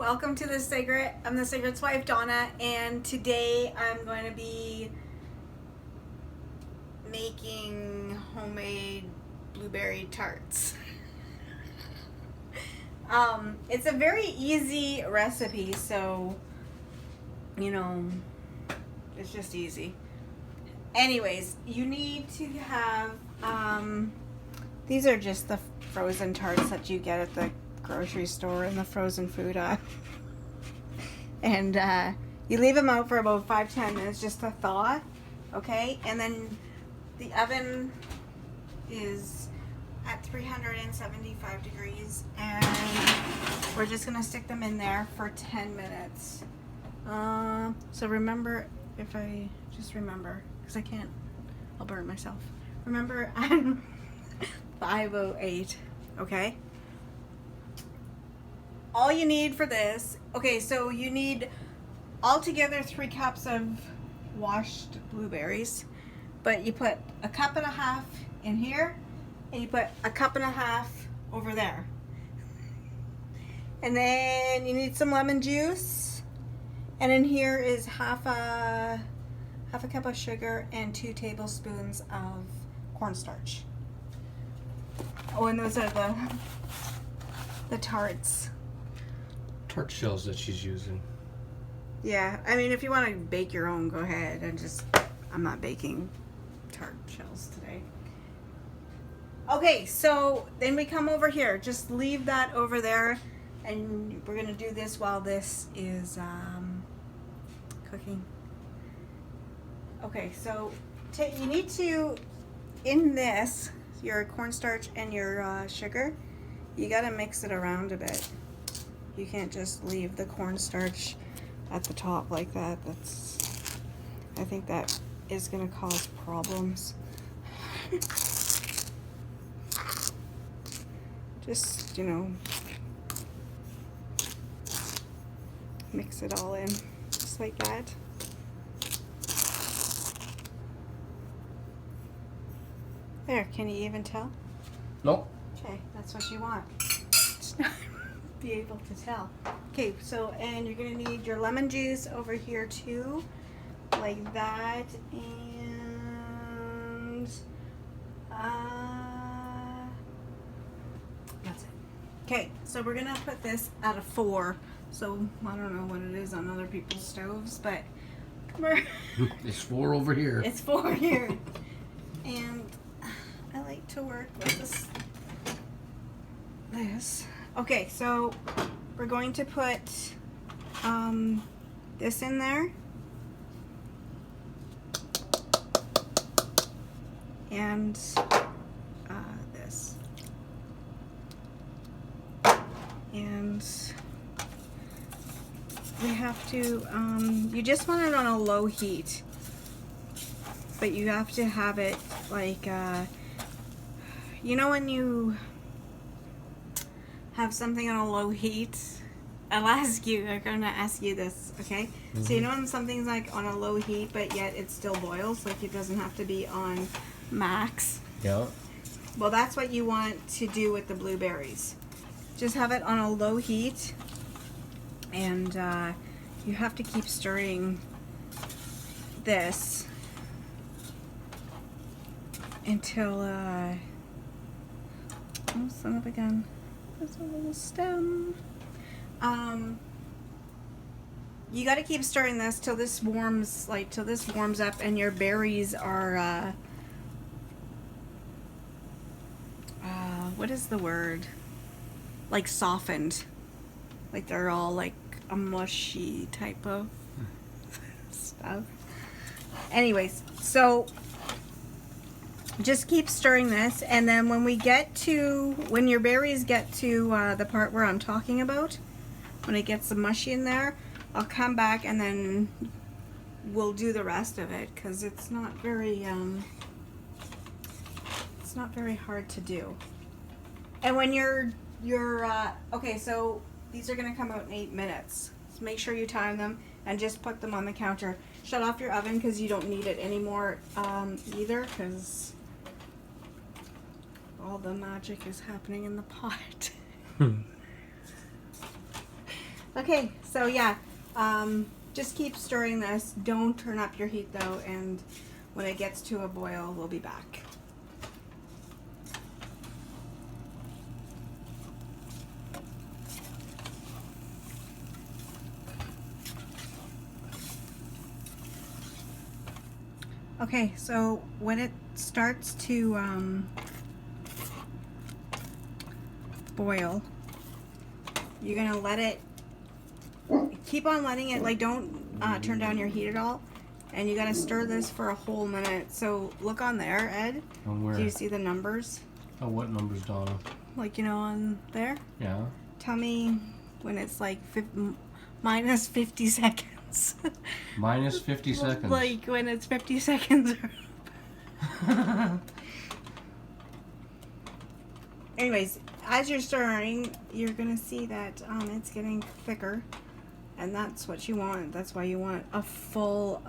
welcome to the Cigrit. I'm the Cigrit's wife, Donna, and today I'm going to be making homemade blueberry tarts. It's a very easy recipe, so, you know, it's just easy. Anyways, you need to have, these are just the frozen tarts that you get at the grocery store in the frozen food aisle. And you leave them out for about 5-10 minutes just to thaw, okay? And then the oven is at 375 degrees, and we're just gonna stick them in there for 10 minutes. So remember, if I just remember, because I can't, I'll burn myself. Remember, I'm 508, okay? All you need for this, okay, so you need altogether 3 cups of washed blueberries, but you put a cup and a half in here, and you put a cup and a half over there. And then you need some lemon juice, and in here is half a cup of sugar and 2 tablespoons of cornstarch. Oh, and those are the tarts. Tart shells that she's using. Yeah, I mean, if you want to bake your own, go ahead. I'm not baking tart shells today. Okay, so then we come over here. Just leave that over there, and we're gonna do this while this is cooking. Okay, so you need to, in this, your cornstarch and your sugar, you gotta mix it around a bit. You can't just leave the cornstarch at the top like that. I think that is gonna cause problems. Just, you know, mix it all in, just like that. There, can you even tell? Nope. Okay, that's what you want. Be able to tell. Okay, so, and you're gonna need your lemon juice over here too, like that, and that's it. Okay, so we're gonna put this at a 4. So I don't know what it is on other people's stoves, but It's 4 over here. It's 4 here, and I like to work with this. Okay, so we're going to put this in there, and this, and we have to, you just want it on a low heat, but you have to have it like, you know when you have something on a low heat, I'm gonna ask you this, okay? Mm-hmm. So you know when something's like on a low heat, but yet it still boils, like it doesn't have to be on max? Yeah. Well, that's what you want to do with the blueberries. Just have it on a low heat, and you have to keep stirring this until, oh, son of a gun. There's a little stem. You got to keep stirring this till this warms up, and your berries are what is the word? Like softened. Like they're all like a mushy type of stuff. Anyways, so just keep stirring this, and then when your berries get to the part where I'm talking about, when it gets the mushy in there, I'll come back and then we'll do the rest of it, because it's not very hard to do. And when okay, so these are gonna come out in 8 minutes. So make sure you time them and just put them on the counter. Shut off your oven because you don't need it anymore either, because all the magic is happening in the pot. Okay, so yeah, just keep stirring this. Don't turn up your heat though, and when it gets to a boil, we'll be back. Okay, so when it starts to boil, you're gonna let it, keep on letting it, like don't turn down your heat at all, and you gotta stir this for a whole minute. So look on there, Ed. On where? Do you see the numbers? Oh, what numbers, Donna? Like, you know, on there? Yeah. Tell me when it's like minus 50 seconds. Minus 50 seconds. Like when it's 50 seconds. Anyways, as you're stirring, you're gonna see that it's getting thicker, and that's what you want. That's why you want a full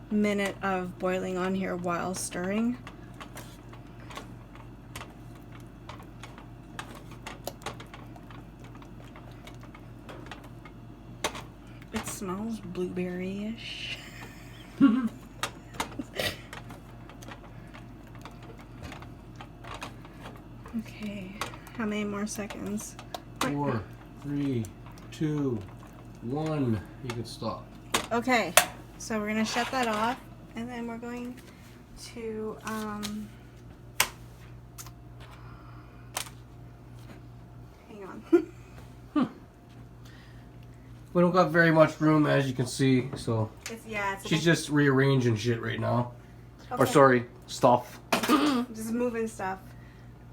minute of boiling on here while stirring. It smells blueberry-ish. Okay, how many more seconds? 4, 3, 2, 1. You can stop. Okay, so we're gonna shut that off, and then we're going to hang on. We don't got very much room, as you can see, so It's she's just rearranging shit right now. Or okay. sorry, stuff. Just moving stuff.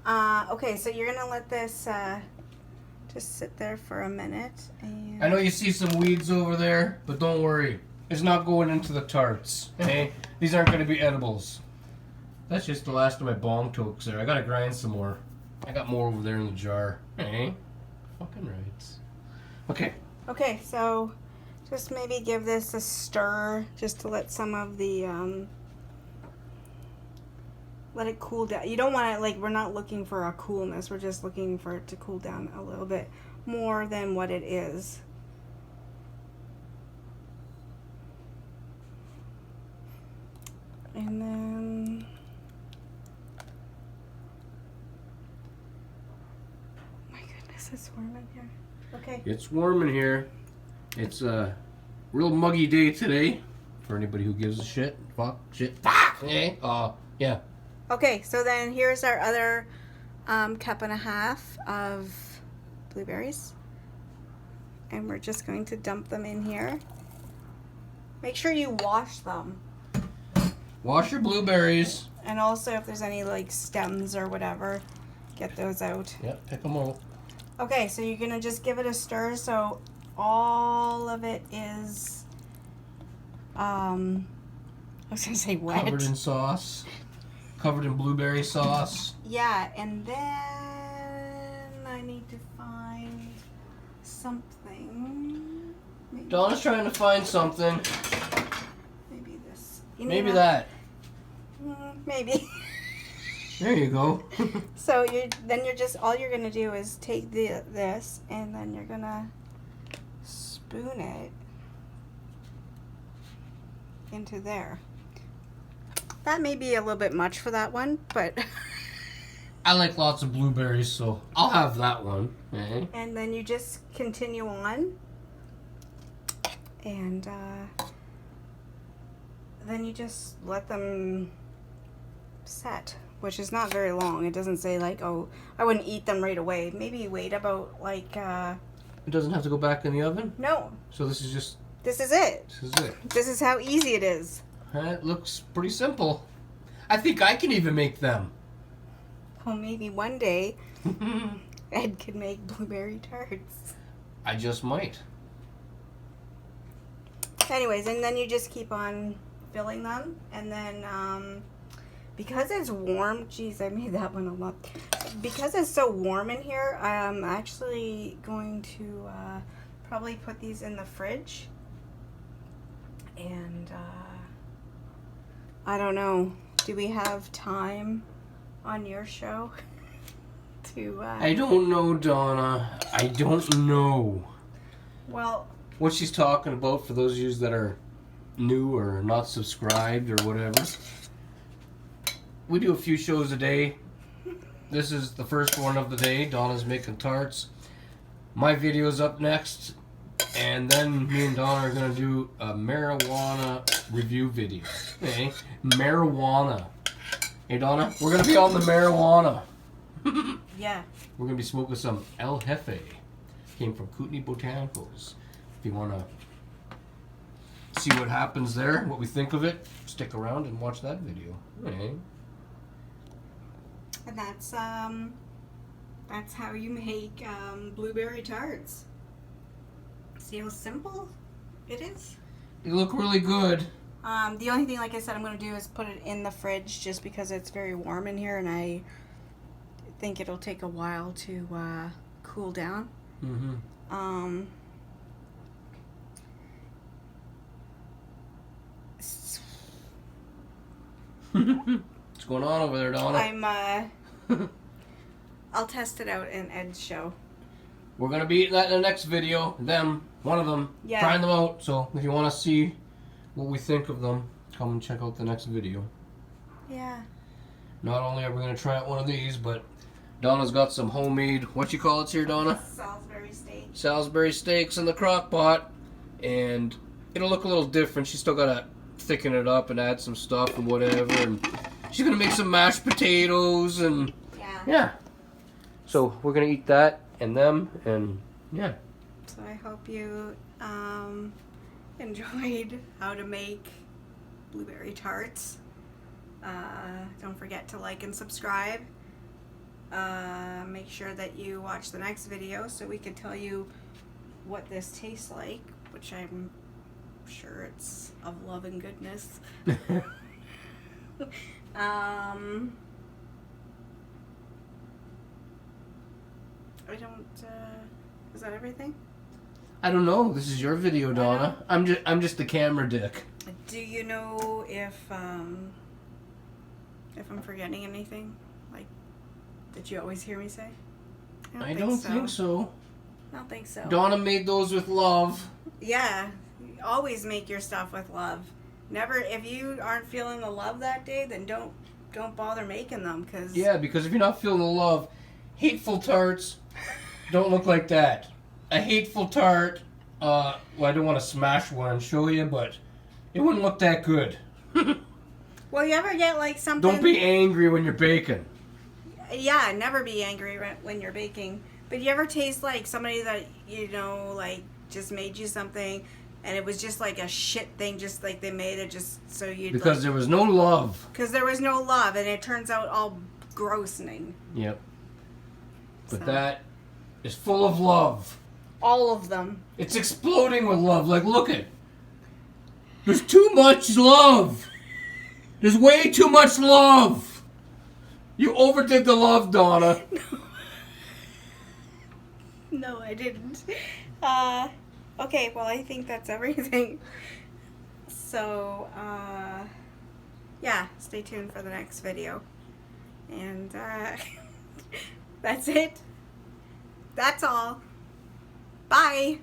Okay, so you're gonna let this just sit there for a minute. And I know you see some weeds over there, but don't worry. It's not going into the tarts. Hey, these aren't going to be edibles. That's just the last of my bong tokes there. I gotta grind some more. I got more over there in the jar. Hey, fucking rights. Okay. Okay, so just maybe give this a stir just to let some of the let it cool down. You don't want it, like, we're not looking for a coolness. We're just looking for it to cool down a little bit more than what it is. And then my goodness, it's warm in here. Okay. It's warm in here. It's a real muggy day today. For anybody who gives a shit. Fuck. Shit. Fuck. Hey. Yeah. Okay, so then here's our other cup and a half of blueberries. And we're just going to dump them in here. Make sure you wash them. Wash your blueberries. And also if there's any like stems or whatever, get those out. Yep, pick them out. Okay, so you're gonna just give it a stir so all of it is I was gonna say wet. Covered in sauce. Covered in blueberry sauce. Yeah, and then I need to find something. Maybe, Donna's trying to find something. maybe this. Maybe that. Maybe. There you go. So you're just, all you're gonna do is take this and then you're gonna spoon it into there. That may be a little bit much for that one, but I like lots of blueberries, so I'll have that one. Okay. and then you just continue on, and then you just let them set, which is not very long. It doesn't say like, oh, I wouldn't eat them right away. Maybe wait about like It doesn't have to go back in the oven? no. So this is just... This is it. This is it. This is how easy it is. It looks pretty simple. I think I can even make them. Well, maybe one day Ed could make blueberry tarts. I just might. Anyways, and then you just keep on filling them, and then because it's warm, geez, I made that one a lot. Because it's so warm in here, I'm actually going to probably put these in the fridge. And I don't know, do we have time on your show to I don't know, Donna. I don't know. Well, what she's talking about for those of you that are new or not subscribed or whatever. We do a few shows a day. This is the first one of the day. Donna's making tarts. My video's up next. And then me and Donna are going to do a marijuana review video. Okay? Marijuana. Hey, Donna, we're going to be on the marijuana. yeah. We're going to be smoking some El Jefe. Came from Kootenai Botanicals. If you want to see what happens there, what we think of it, stick around and watch that video. Okay? And that's how you make blueberry tarts. See how simple it is? They look really good. The only thing, like I said, I'm going to do is put it in the fridge just because it's very warm in here and I think it'll take a while to cool down. Mm-hmm. What's going on over there, Donna? I'll test it out in Ed's show. We're going to be eating that in the next video. One of them, yeah. Trying them out. So if you want to see what we think of them, come and check out the next video. Yeah. Not only are we going to try out one of these, but Donna's got some homemade, what you call it here, Donna? Salisbury steak. Salisbury steaks in the crock pot. And it'll look a little different. She's still got to thicken it up and add some stuff and whatever. And she's going to make some mashed potatoes and... Yeah. So we're going to eat that and them and yeah. So I hope you enjoyed how to make blueberry tarts. Don't forget to like and subscribe. Make sure that you watch the next video so we can tell you what this tastes like, which I'm sure it's of love and goodness. I don't, is that everything? I don't know. This is your video, Donna. I'm just the camera dick. Do you know if I'm forgetting anything? Like, did you always hear me say? I don't think so. I don't think so. Donna made those with love. Yeah. You always make your stuff with love. Never, if you aren't feeling the love that day, then don't bother making them. Yeah, because if you're not feeling the love, hateful tarts don't look like that. A hateful tart, well, I don't want to smash one and show you, but it wouldn't look that good. Well, you ever get like something... Don't be angry when you're baking. Yeah, never be angry when you're baking. But you ever taste like somebody that, you know, like just made you something and it was just like a shit thing, just like they made it just so you'd... Because there was no love. Because there was no love and it turns out all grossing. Yep. But that is full of love. All of them. It's exploding with love. Like, look it. There's too much love. There's way too much love. You overdid the love, Donna. No, I didn't. Okay, well, I think that's everything. So, yeah, stay tuned for the next video. And, that's it. That's all. Bye.